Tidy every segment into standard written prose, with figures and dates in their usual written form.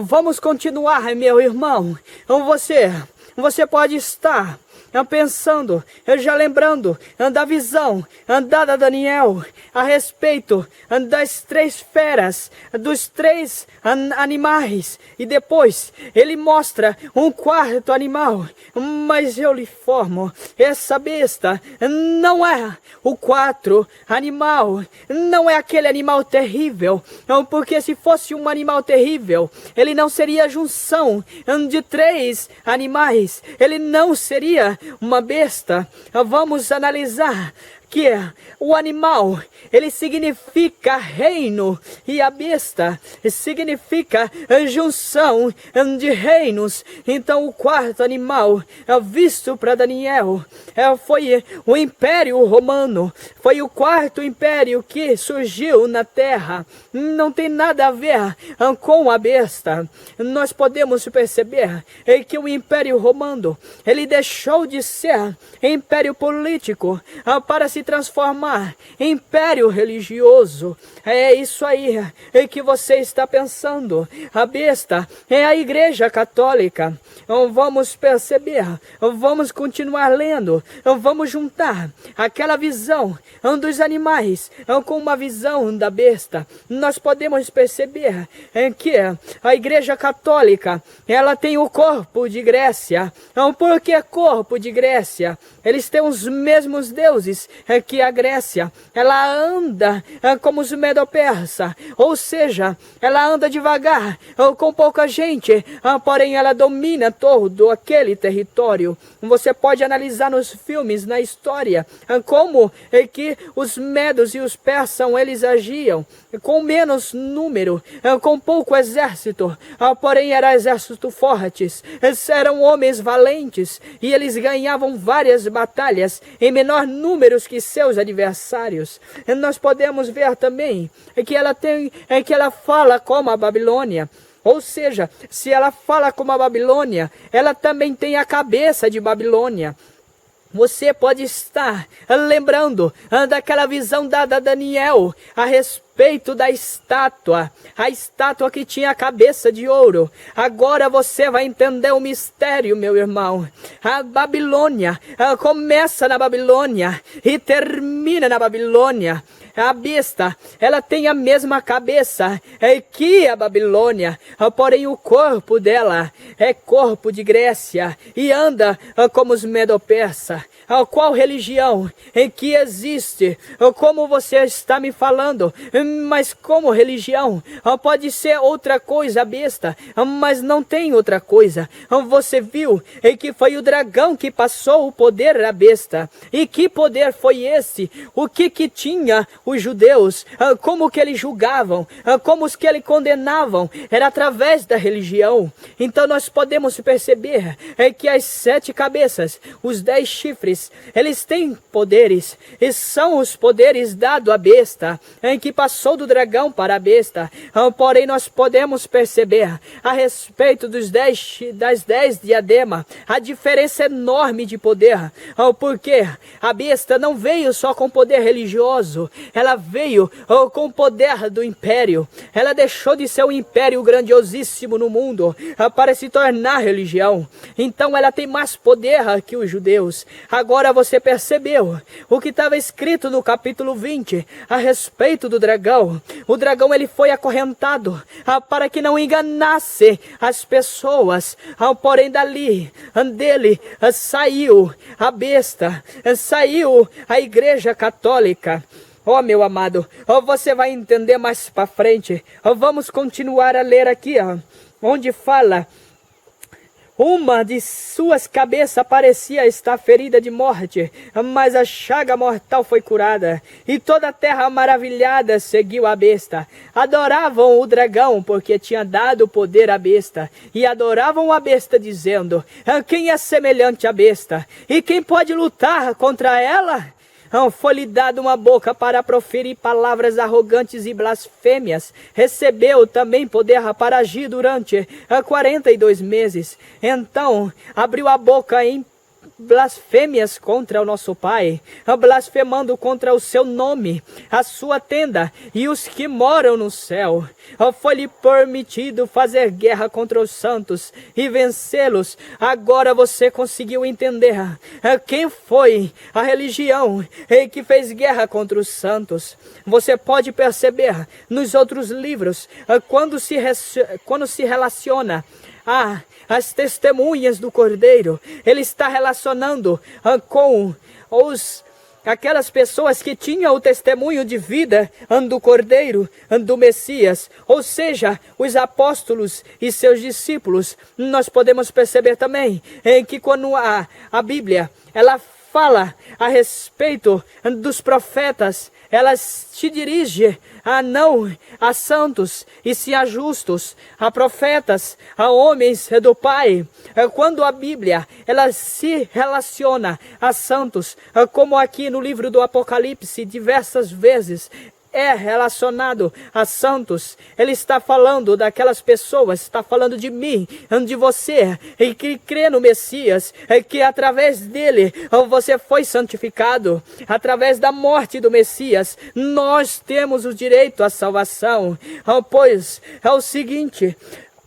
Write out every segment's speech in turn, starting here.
Vamos continuar, meu irmão. Você pode estar pensando, já lembrando da visão dada a Daniel a respeito das 3 feras, dos 3 animais, e depois ele mostra um 4º animal, mas eu lhe informo, essa besta não é o 4º animal, não é aquele animal terrível, porque se fosse um animal terrível, ele não seria a junção de 3 animais, ele não seria uma besta. Vamos analisar que o animal, ele significa reino, e a besta significa junção de reinos. Então o 4º animal visto para Daniel foi o Império Romano, foi o 4º império que surgiu na terra. Não tem nada a ver com a besta. Nós podemos perceber que o Império Romano, ele deixou de ser império político para se transformar em império religioso. É isso aí que você está pensando. A besta é a Igreja Católica. Vamos perceber, vamos continuar lendo, vamos juntar aquela visão dos animais com uma visão da besta. Nós podemos perceber que a Igreja Católica, ela tem o corpo de Grécia. Por que corpo de Grécia? Eles têm os mesmos deuses que a Grécia. Ela anda como os Medo-Persa, ou seja, ela anda devagar, com pouca gente, porém ela domina todo aquele território. Você pode analisar nos filmes, na história, como que os medos e os persas eles agiam com menos número, com pouco exército, porém eram exércitos fortes, eram homens valentes, e eles ganhavam várias batalhas em menor números que seus adversários. Nós podemos ver também que ela fala como a Babilônia. Ou seja, se ela fala como a Babilônia, ela também tem a cabeça de Babilônia. Você pode estar lembrando daquela visão dada a Daniel a respeito da estátua, a estátua que tinha a cabeça de ouro. Agora você vai entender o mistério, meu irmão. A Babilônia começa na Babilônia e termina na Babilônia. A besta, ela tem a mesma cabeça que a Babilônia, porém o corpo dela é corpo de Grécia e anda como os Medo-Persa. Qual religião que existe? Como você está me falando? Mas como religião? Pode ser outra coisa, a besta, mas não tem outra coisa. Você viu que foi o dragão que passou o poder à besta. E que poder foi esse? O que tinha os judeus? Como que eles julgavam? Como os que eles condenavam? Era através da religião. Então nós podemos perceber que as 7 cabeças, os 10 chifres, eles têm poderes, e são os poderes dados à besta, em que passou do dragão para a besta. Porém nós podemos perceber a respeito das 10 diademas, a diferença enorme de poder, porque a besta não veio só com poder religioso, ela veio com o poder do império. Ela deixou de ser um império grandiosíssimo no mundo para se tornar religião. Então ela tem mais poder que os judeus. Agora você percebeu o que estava escrito no capítulo 20 a respeito do dragão. O dragão ele foi acorrentado para que não enganasse as pessoas. Porém dali dele saiu a besta, saiu a Igreja Católica. Oh, meu amado, você vai entender mais para frente. Vamos continuar a ler aqui, onde fala: uma de suas cabeças parecia estar ferida de morte, mas a chaga mortal foi curada, e toda a terra maravilhada seguiu a besta. Adoravam o dragão, porque tinha dado poder à besta, e adoravam a besta, dizendo: quem é semelhante à besta? E quem pode lutar contra ela? Foi-lhe dado uma boca para proferir palavras arrogantes e blasfêmias. Recebeu também poder para agir durante 42 meses. Então abriu a boca blasfêmias contra o nosso Pai, blasfemando contra o seu nome, a sua tenda e os que moram no céu. Foi-lhe permitido fazer guerra contra os santos e vencê-los. Agora você conseguiu entender quem foi a religião que fez guerra contra os santos. Você pode perceber nos outros livros, quando se relaciona as testemunhas do Cordeiro, ele está relacionando com aquelas pessoas que tinham o testemunho de vida do Cordeiro, do Messias, ou seja, os apóstolos e seus discípulos. Nós podemos perceber também que quando a Bíblia ela fala a respeito dos profetas, ela se dirige não a santos e sim a justos, a profetas, a homens do Pai. Quando a Bíblia ela se relaciona a santos, como aqui no livro do Apocalipse, diversas vezes é relacionado a santos, ele está falando daquelas pessoas, está falando de mim, de você, e que crê no Messias, que através dele você foi santificado, através da morte do Messias, nós temos o direito à salvação. Pois é o seguinte,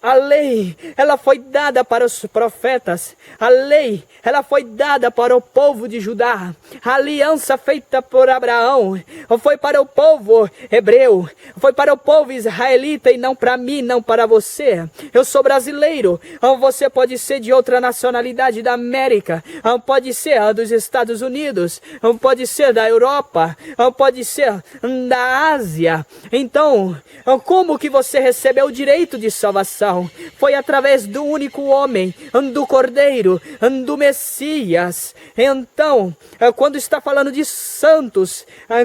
a lei, ela foi dada para os profetas. A lei, ela foi dada para o povo de Judá. A aliança feita por Abraão foi para o povo hebreu. Foi para o povo israelita e não para mim, não para você. Eu sou brasileiro. Você pode ser de outra nacionalidade da América. Pode ser dos Estados Unidos. Pode ser da Europa. Pode ser da Ásia. Então, como que você recebeu o direito de salvação? Foi através do único homem, do Cordeiro, do Messias. Então, quando está falando de santos,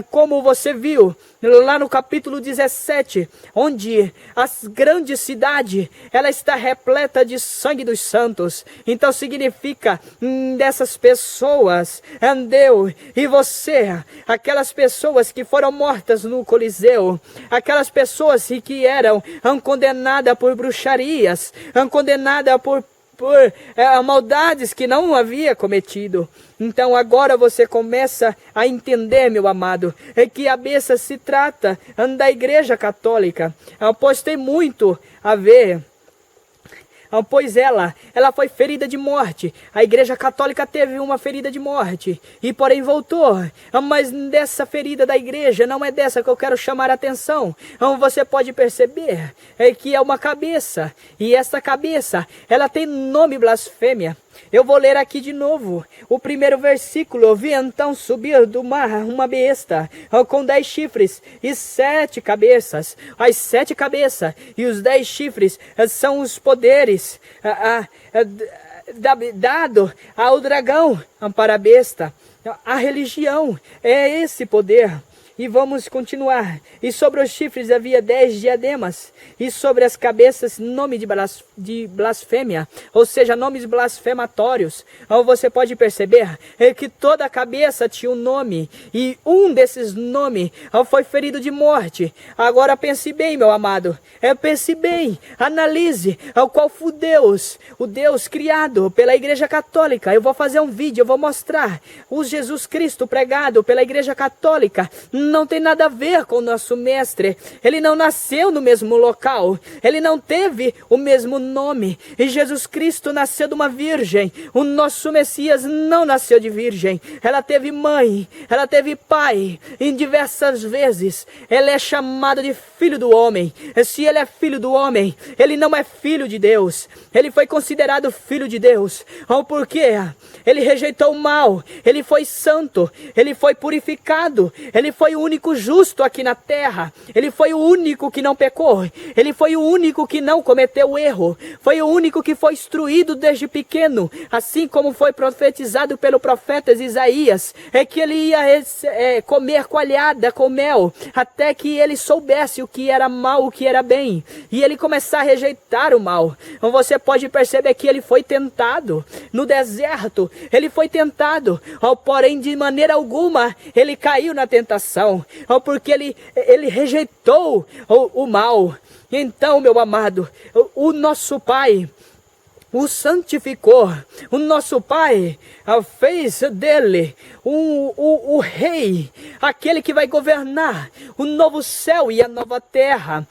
como você viu lá no capítulo 17, onde a grande cidade, ela está repleta de sangue dos santos. Então significa dessas pessoas, Deus e você, aquelas pessoas que foram mortas no Coliseu, aquelas pessoas que eram condenadas por bruxarias, condenadas por maldades que não havia cometido. Então agora você começa a entender, meu amado, que a besta se trata da Igreja Católica, pois tem muito a ver. Pois ela foi ferida de morte. A Igreja Católica teve uma ferida de morte e porém voltou. Mas dessa ferida da igreja, não é dessa que eu quero chamar a atenção. Você pode perceber que é uma cabeça. E essa cabeça, ela tem nome blasfêmia. Eu vou ler aqui de novo o primeiro versículo. Eu vi então subir do mar uma besta com 10 chifres e 7 cabeças. As 7 cabeças e os 10 chifres são os poderes dado ao dragão para a besta. A religião é esse poder. E vamos continuar. E sobre os chifres havia 10 diademas. E sobre as cabeças nome de blasfêmia. Ou seja, nomes blasfematórios. Você pode perceber que toda a cabeça tinha um nome. E um desses nomes foi ferido de morte. Agora pense bem, meu amado. Pense bem. Analise qual foi Deus. O Deus criado pela Igreja Católica. Eu vou fazer um vídeo. Eu vou mostrar. O Jesus Cristo pregado pela Igreja Católica não tem nada a ver com o nosso mestre. Ele não nasceu no mesmo local. Ele não teve o mesmo nome. E Jesus Cristo nasceu de uma virgem. O nosso Messias não nasceu de virgem. Ela teve mãe. Ela teve pai. E diversas vezes ele é chamado de filho do homem. E se ele é filho do homem, ele não é filho de Deus. Ele foi considerado filho de Deus. Porque ele rejeitou o mal. Ele foi santo. Ele foi purificado. Ele foi o único justo aqui na terra. Ele foi o único que não pecou. Ele foi o único que não cometeu erro. Foi o único que foi instruído desde pequeno. Assim como foi profetizado pelo profeta Isaías. Que ele ia comer coalhada com mel. Até que ele soubesse o que era mal, o que era bem. E ele começar a rejeitar o mal. Então você pode perceber que ele foi tentado. No deserto, ele foi tentado. Porém, de maneira alguma, ele caiu na tentação. Porque ele rejeitou o mal. Então, meu amado, o nosso Pai, o santificou. O nosso Pai fez dele o rei, aquele que vai governar o novo céu e a nova terra.